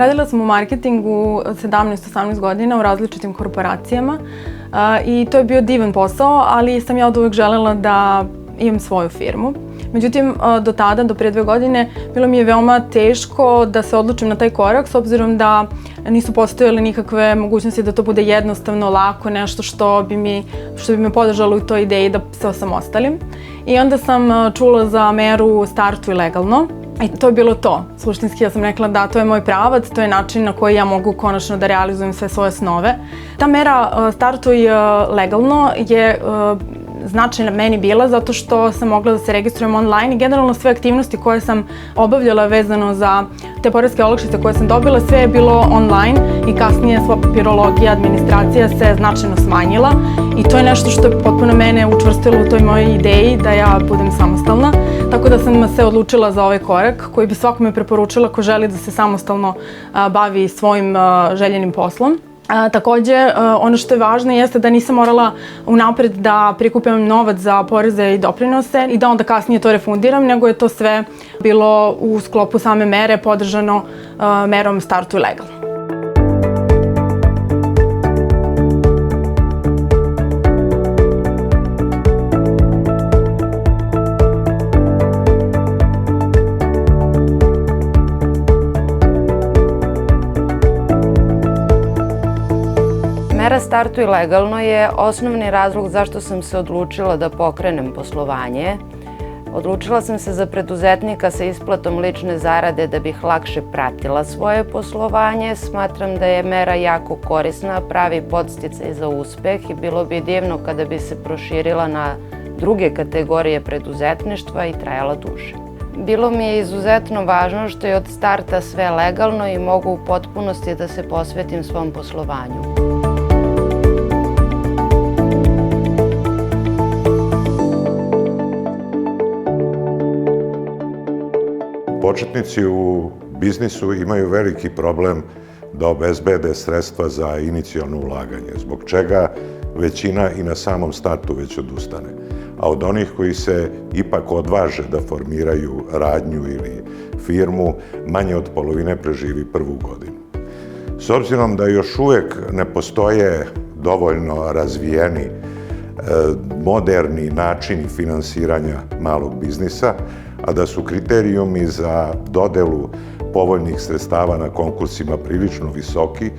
Radila sam u marketingu 17-18 godina u različitim korporacijama i to je bio divan posao, ali sam ja od uvek želela da imam svoju firmu. Međutim, do tada, do pre 2 godine, bilo mi je veoma teško da se odlučim na taj korak, s obzirom da nisu postojale nikakve mogućnosti da to bude jednostavno, lako, nešto što bi me podržalo u toj ideji da se osamostalim. I onda sam čula za meru Startuj legalno. I to je bilo to. Suštinski ja sam rekla da to je moj pravac, to je način na koji ja mogu konačno da realizujem sve svoje snove. Ta mera Startuj legalno je značajna meni bila zato što sam mogla da se registrujem online i generalno sve aktivnosti koje sam obavljala vezano za te poreske olakšice koje sam dobila, sve je bilo online i kasnije sva papirologija, administracija se značajno smanjila i to je nešto što je potpuno mene učvrstilo u toj mojoj ideji da ja budem samostalna. Tako da sam se odlučila za ovaj korak koji bi svakome preporučila ko želi da se samostalno bavi svojim željenim poslom. Takođe, ono što je važno jeste da nisam morala unapred da prikupim novac za poreze i doprinose i da onda kasnije to refundiram, nego je to sve bilo u sklopu same mere podržano merom Startuj legalno. Mera Startuj legalno je osnovni razlog zašto sam se odlučila da pokrenem poslovanje. Odlučila sam se za preduzetnika sa isplatom lične zarade da bih lakše pratila svoje poslovanje. Smatram da je mera jako korisna, pravi podsticaj za uspeh i bilo bi divno kada bi se proširila na druge kategorije preduzetništva i trajala duže. Bilo mi je izuzetno važno što je od starta sve legalno i mogu u potpunosti da se posvetim svom poslovanju. Početnici u biznisu imaju veliki problem da obezbede sredstva za inicijalno ulaganje, zbog čega većina i na samom startu već odustane. A od onih koji se ipak odvaže da formiraju radnju ili firmu, manje od polovine preživi prvu godinu. S obzirom da još uvek ne postoje dovoljno razvijeni moderni načini finansiranja malog biznisa, a da su kriterijumi za dodelu povoljnih sredstava na konkursima prilično visoki,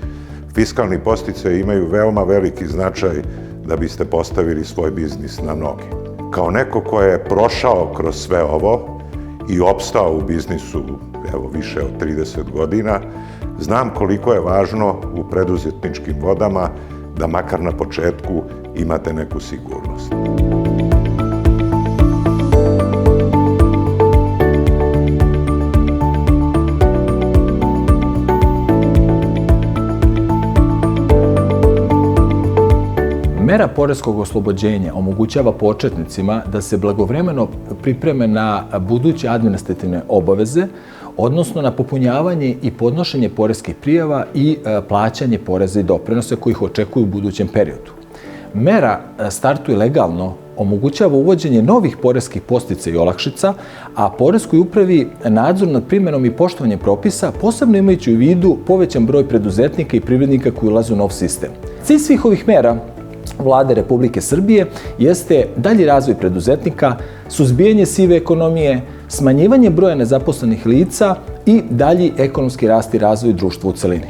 fiskalni podsticaji imaju veoma veliki značaj da biste postavili svoj biznis na noge. Kao neko ko je prošao kroz sve ovo i opstao u biznisu više od 30 godina, znam koliko je važno u preduzetničkim vodama da makar na početku imate neku sigurnost. Mera poreskog oslobođenja omogućava početnicima da se blagovremeno pripreme na buduće administrativne obaveze, odnosno na popunjavanje i podnošenje poreskih prijava i plaćanje poreza i doprinosa koji ih očekuju u budućem periodu. Mera Startuj legalno omogućava uvođenje novih poreskih podsticaja i olakšica, a poreskoj upravi nadzor nad primenom i poštovanjem propisa, posebno imajući u vidu povećan broj preduzetnika i privrednika koji ulaze u nov sistem. Cilj svih ovih mera Vlade Republike Srbije jeste dalji razvoj preduzetnika, suzbijanje sive ekonomije, smanjivanje broja nezaposlenih lica i dalji ekonomski rast i razvoj društva u celini.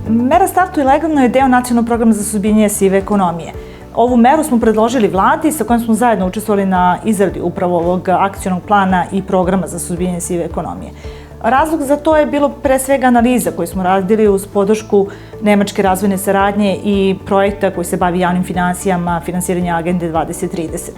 Mera Startuj legalno je deo nacionalnog programa za suzbijanje sive ekonomije. Ovu meru smo predložili vladi sa kojom smo zajedno učestvovali na izradi upravo ovog akcionog plana i programa za suzbijanje sive ekonomije. Razlog za to je bilo pre svega analiza koju smo radili uz podršku Nemačke razvojne saradnje i projekta koji se bavi javnim finansijama, finansiranje Agende 2030.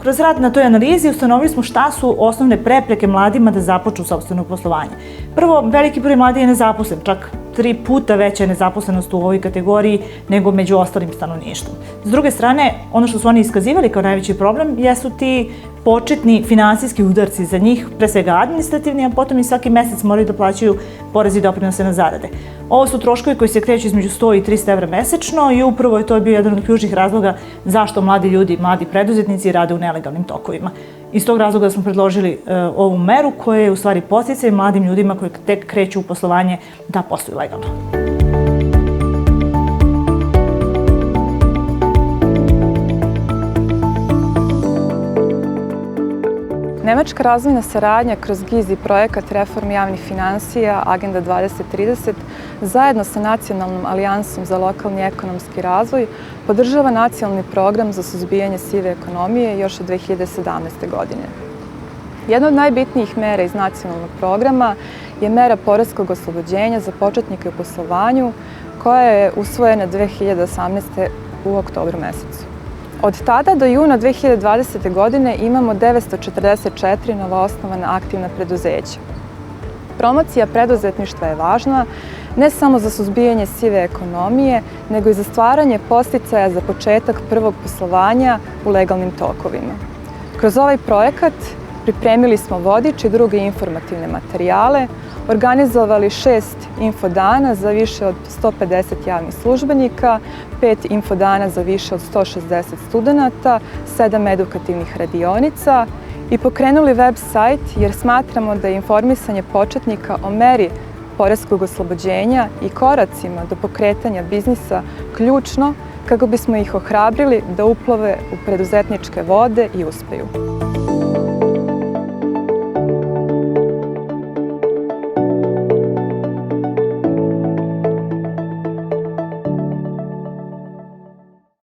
Kroz rad na toj analizi ustanovili smo šta su osnovne prepreke mladima da započnu sopstveno poslovanje. Prvo, veliki broj mladih je nezaposlen, čak 3 puta veća je nezaposlenost u ovoj kategoriji nego među ostalim stanovništvom. S druge strane, ono što su oni iskazivali kao najveći problem jesu ti početni finansijski udarci za njih, pre svega administrativni, a potom i svaki mesec moraju da plaćaju porez i doprinose na zarade. Ovo su troškovi koji se kreću između 100 i 300 evra mesečno i upravo je to bio jedan od ključnih razloga zašto mladi ljudi, mladi preduzetnici rade u nelegalnim tokovima. Iz tog razloga smo predložili ovu meru koja je u stvari podsticaj mladim ljudima koji tek kreću u poslovanje da posluju legalno. Nemačka razvojna saradnja kroz GIZ projekat Reforme javnih finansija Agenda 2030 zajedno sa Nacionalnom alijansom za lokalni ekonomski razvoj podržava nacionalni program za suzbijanje sive ekonomije još od 2017. godine. Jedna od najbitnijih mera iz nacionalnog programa je mera poreskog oslobođenja za početnike u poslovanju koja je usvojena 2018. u oktobru mesecu. Od tada do juna 2020. godine imamo 944 novoosnovana aktivna preduzeća. Promocija preduzetništva je važna ne samo za suzbijanje sive ekonomije, nego i za stvaranje podsticaja za početak prvog poslovanja u legalnim tokovima. Kroz ovaj projekat pripremili smo vodič i druge informativne materijale, organizovali 6 infodana za više od 150 javnih službenika, 5 infodana za više od 160 studenata, 7 edukativnih radionica i pokrenuli web sajt jer smatramo da je informisanje početnika o meri poreskog oslobođenja i koracima do pokretanja biznisa ključno kako bismo ih ohrabrili da uplove u preduzetničke vode i uspeju.